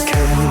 Hãy subscribe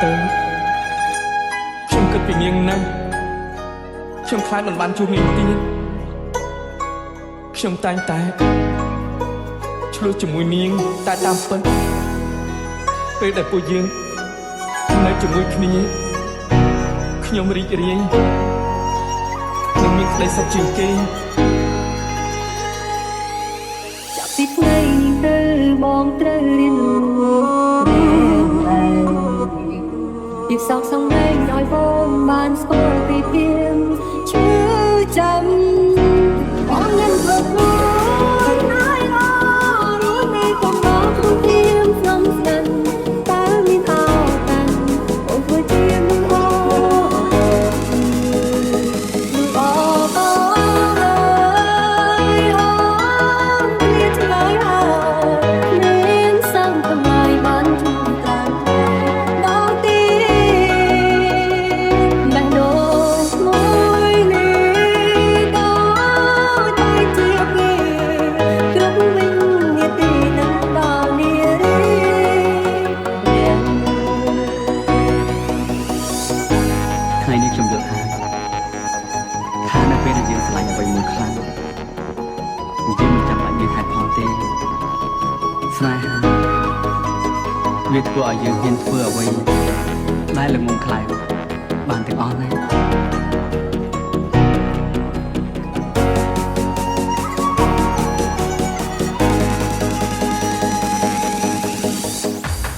ទៅខ្ញុំគិតពីនាងណាស់ខ្ញុំខ្លាចមិនបានជួបនាងទៀតខ្ញុំតែងតែឆ្លោះជាមួយនាងតែតាមពិតពេលដែលពួកយើងនៅជាមួយគ្នាខ្ញុំរីករាយនឹងមានក្តីសុខជាងគេចាប់ពីថ្ងៃនេះទៅបងត្រូវរៀនពីសោកសង្រេងឲ្យបងបានស្គាល់ពីភៀងឈឺចាំបងនឹងធ្វើខ្លួនឲ្យអររួចនៃកំបោរខ្លួនភៀងខ្ញុំស្ដាន់តើមានអោតាំងអូនធ្វើជាមិនអស្នេហាវាធ្វើឲ្យយើងហ៊ានធ្វើអ្វីដែលល្ងងខ្លៅបានទាំងអស់ណាស់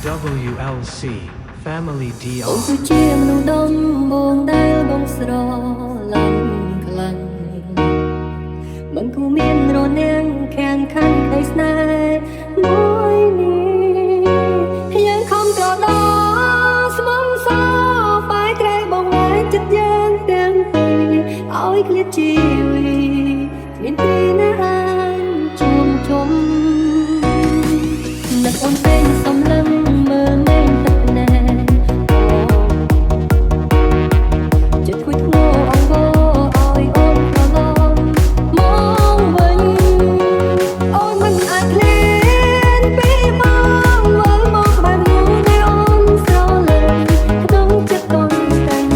WLC Family DR អូនគឺជាមនុស្សដំបងដែលបងស្រឡាញ់ខ្លាំងមិនគួរមានរនាំងខាងខាងក្តីស្នេហ៍មួយនេះយើងខំត្រដោស្មុំសោបែកក្រែបងឯងចិត្តយើងទាំងពីរឲ្យឃ្លាតជីវិតមានទីណាអានជួមជុំនឹកអូនពេញសំឡឹងមើលមេឃទឹកណែចិត្តគួយធ្ងោអង្វរឲ្យអូនប្រឡំមកវិញអូនមិនអាចឃ្លានពីបងមើលមកក្បែរនោះដែលអូនស្រលាញ់ក្នុងចិត្តអូនតែង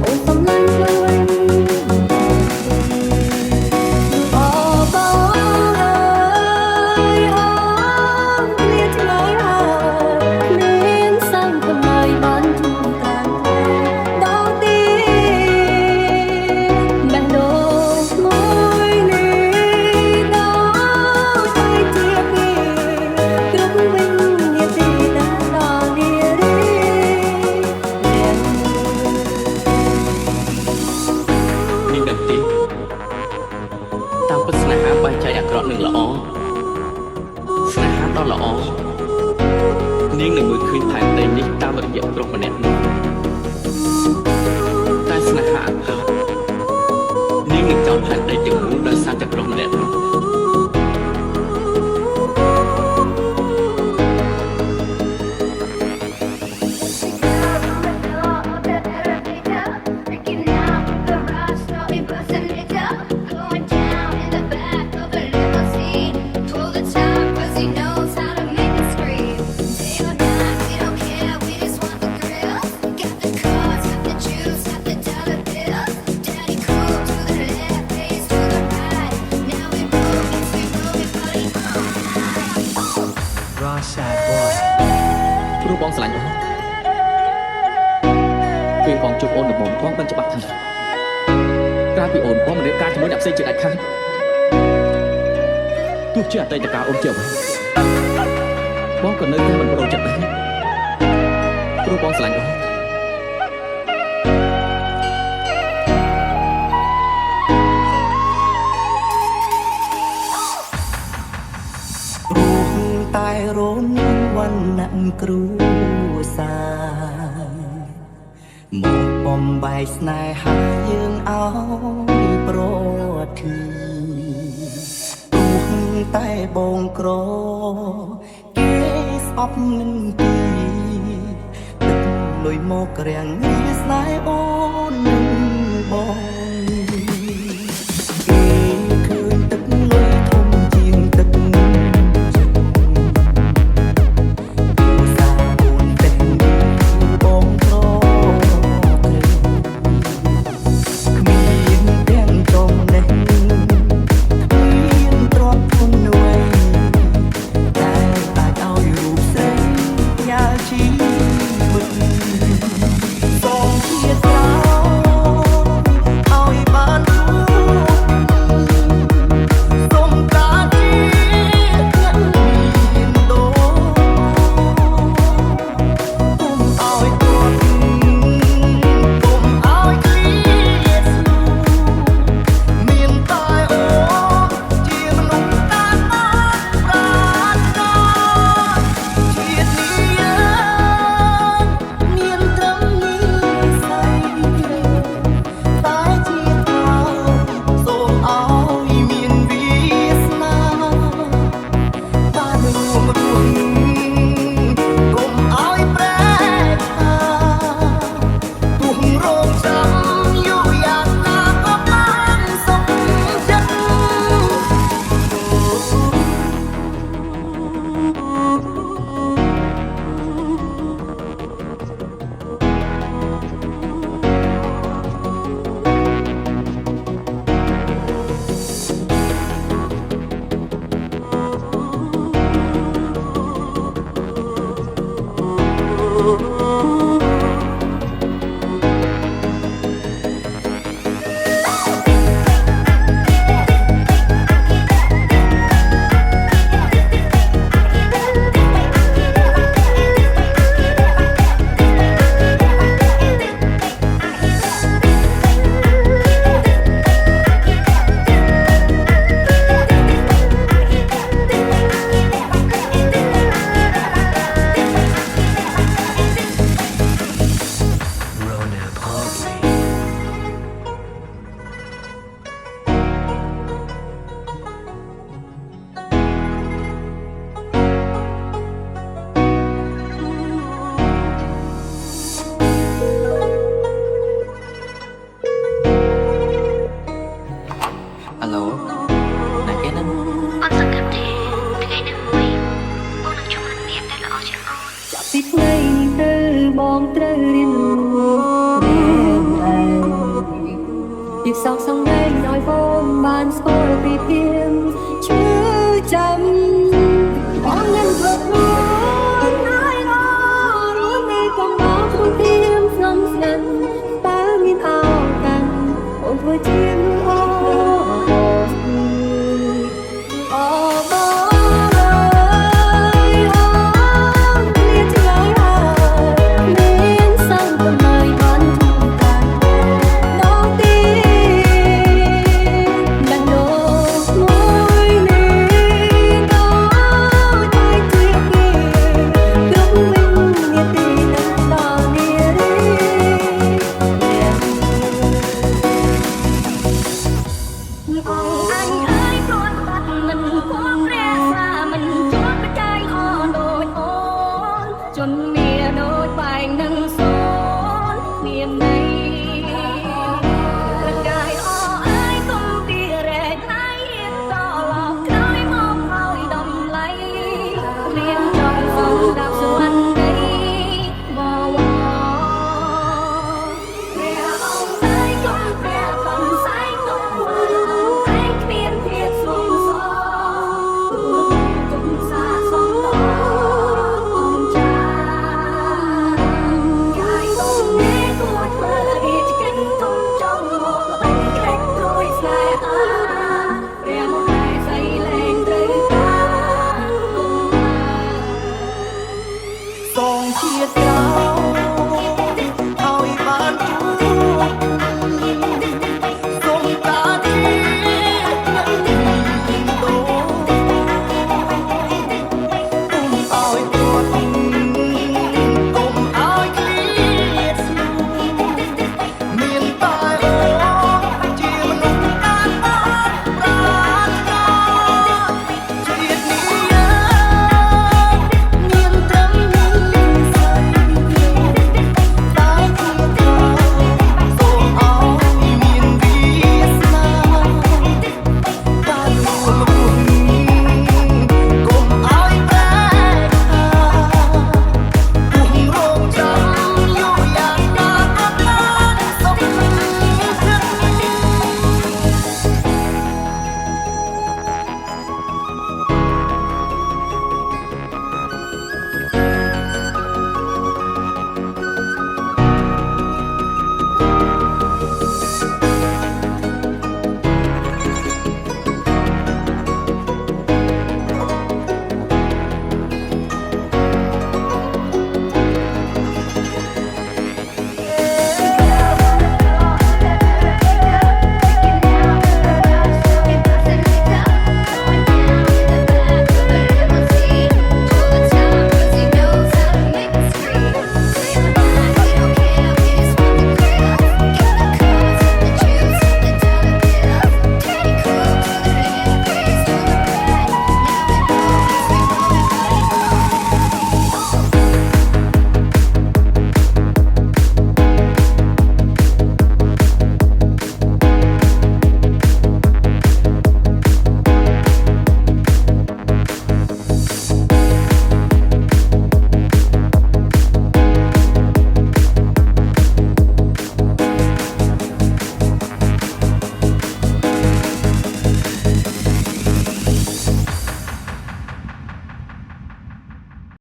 អូនសំឡាញ់ឆ្លើយអូបងអើយអូនឃ្លាតឆ្លើយហើយគ្មានសាំថ្មីបានជួបតាំងដល់ទីបេះដូងមួយនេះដល់តែជាពីគ្រប់វិញនាទីដែលដល់នារីនាងដឹងទេតាមពិតស្នេហាបែកចែកអាក្រក់និងល្អស្នេហាដ៏ល្អនាងនឹងមើលឃើញផែនដីនេះតាមរយៈប្រុសម្នាក់នេះតែស្នេហាអាក្រក់នាងនឹងចោលផែនដីទាំងមូលដោយសារតែប្រុសម្នាក់នោះព្រោះបងស្រឡាញ់អូនពេលបងជួបអូនដំបូងបងបានច្បាស់ថាក្រៅពីអូនបងមិនរៀបការជាមួយអ្នកផ្សេងជាដាច់ខាតទោះជាអតីតកាលអូនជាអ្វីបងក៏នៅតែមិនប្រោចិត្តដែរព្រោះបងស្រឡាញ់អូនតែរនវណ្ណៈគ្រួសារមកបំបែកស្នេហាយើងឲ្យប្រធីទោះតែបងក្រគេស្អប់នឹងទីទឹកលុយមករាំងស្នេហ៍អូននឹងបងគេឃើញទឹកលុយធំជាងទឹកបង បងត្រូវ